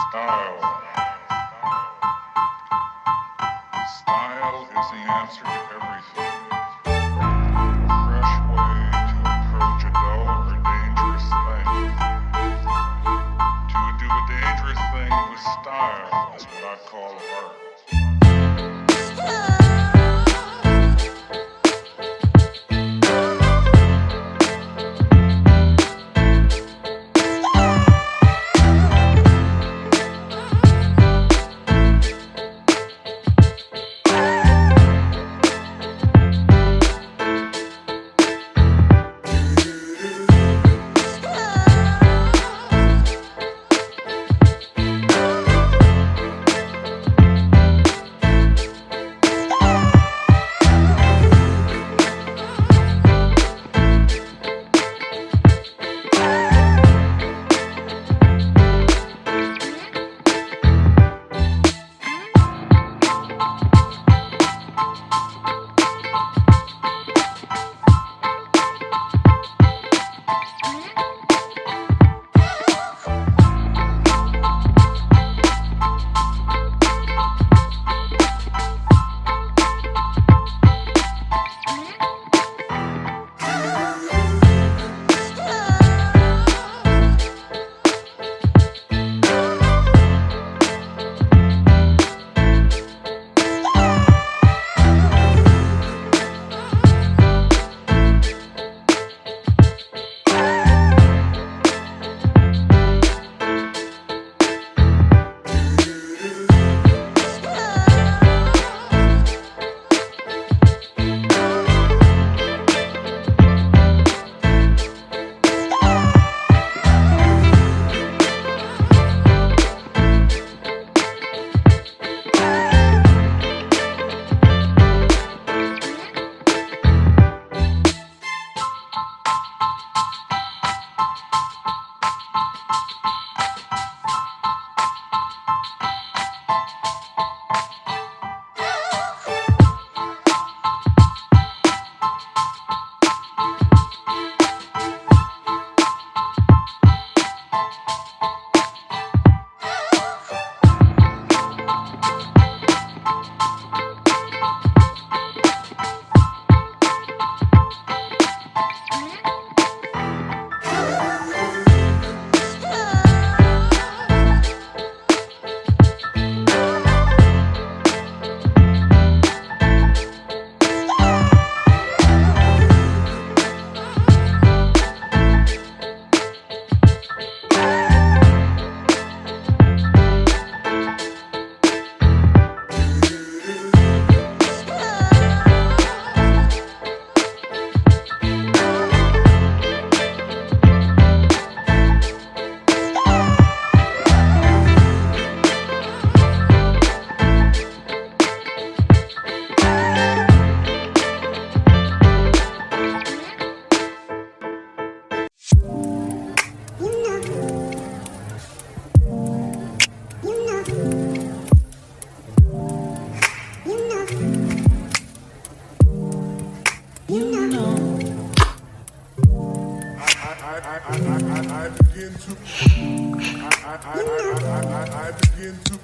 Style. Style is the answer to everything. A fresh way to approach a dull or dangerous thing. To do a dangerous thing with style is what I call art. I begin to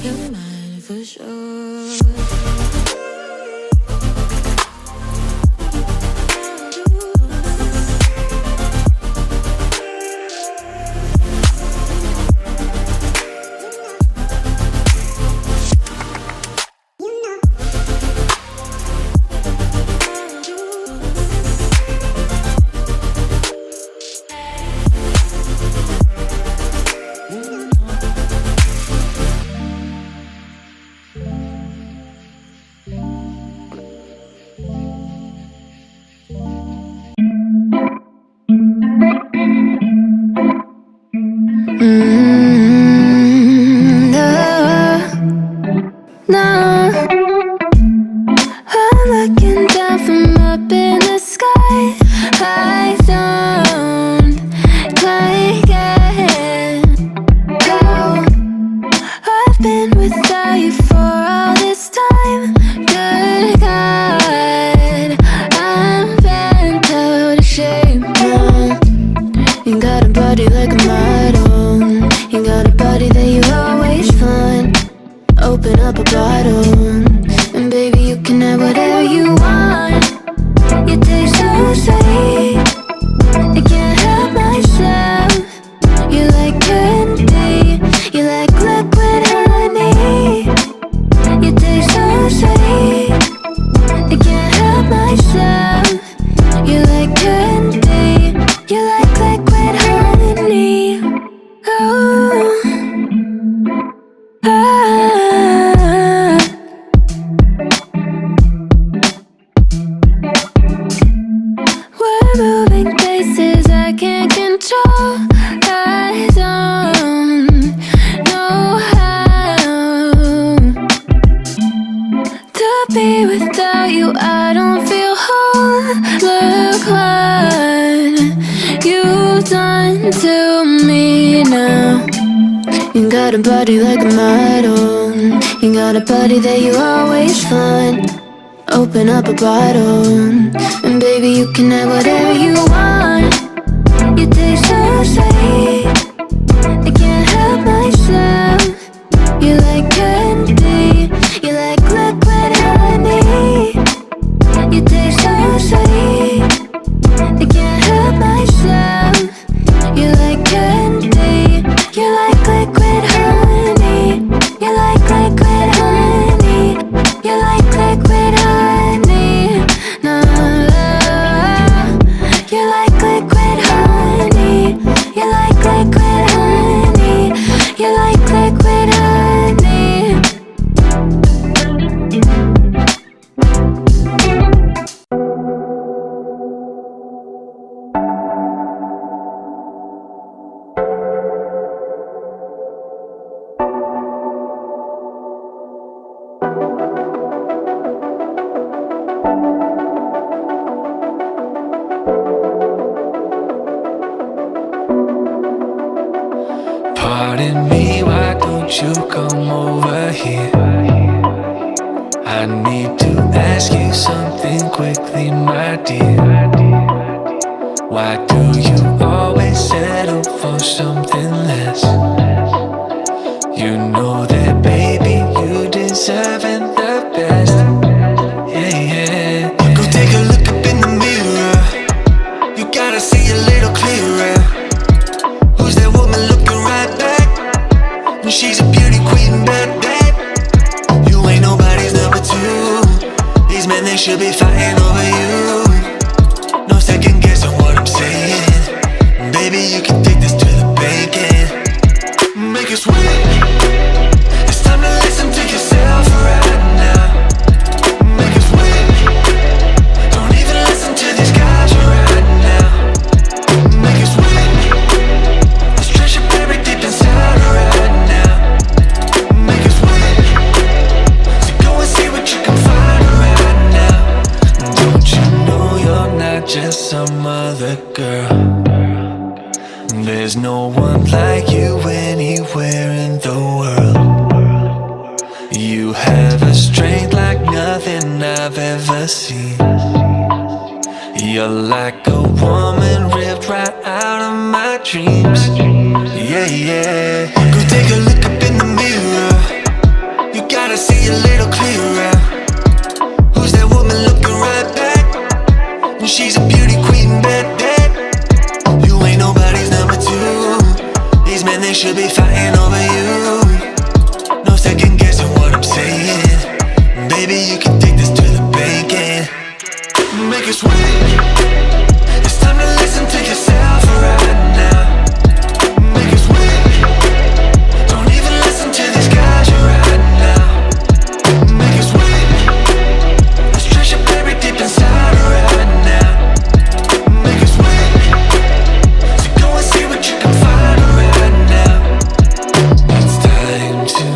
You're mine for sure. No, I'm looking down from up in the sky. I don't quite get how I've been without you for all this time. Good God, I'm bent out of shape now. You got a body like a model. You got a body that you always find. Open up a bottle, and baby you can have whatever you want. You taste so sweet, I can't help myself. You like candy, you like liquid honey. You taste so sweet, I can't help myself. You like candy, you like liquid honey. Oh, we're moving places I can't control. I don't know how to be without you. I don't feel whole. Look what you've done to me now. You got a body like a model. You got a body that you always find. Open up a bottle, and baby you can have whatever you want. You taste so sweet, I can't help myself. You like candy, you like liquid honey. You taste so sweet, I can't help myself. You like candy, you like liquid honey. You like liquid honey. You like liquid honey. No, you like liquid honey. You like liquid honey. You like liquid honey. Pardon me, why don't you come over here? I need to ask you something quickly, my dear. Why do you always settle for something less? You know that, baby, you deserving the best. Yeah, yeah. Go take a look up in the mirror. You gotta see a little clearer. Who's that woman looking right back? And she's a beauty queen, bad. You ain't nobody's number two. These men, they should be fighting over you. No second guessing what I'm saying. Baby, you can take this to the bank and make us win. It's time to listen to yourself right now. Make us win. Don't even listen to these guys right now. Make us win. Let's treasure buried deep inside right now. Make us win. So go and see what you can find right now. Don't you know you're not just some other girl? There's no one like you anywhere in the world. You have a strength like nothing I've ever seen. You're like a woman ripped right out of my dreams. Yeah, yeah. Go take a look up in the mirror. they should be fighting over you. No second guessing what I'm saying. Baby, you can take this to the bank and make it sweet. It's time to listen to yourself right now. Make it sweet. Don't even listen to these guys right now. Make it sweet. Let's treasure baby deep inside right now. Make it sweet. So go and see what you can find right now. It's time to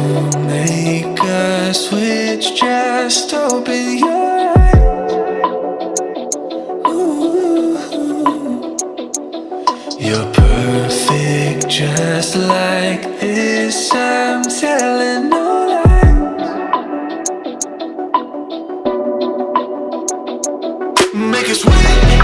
make a switch. Just open your eyes. Ooh. You're perfect just like this. I'm telling no lies. Make it sweet.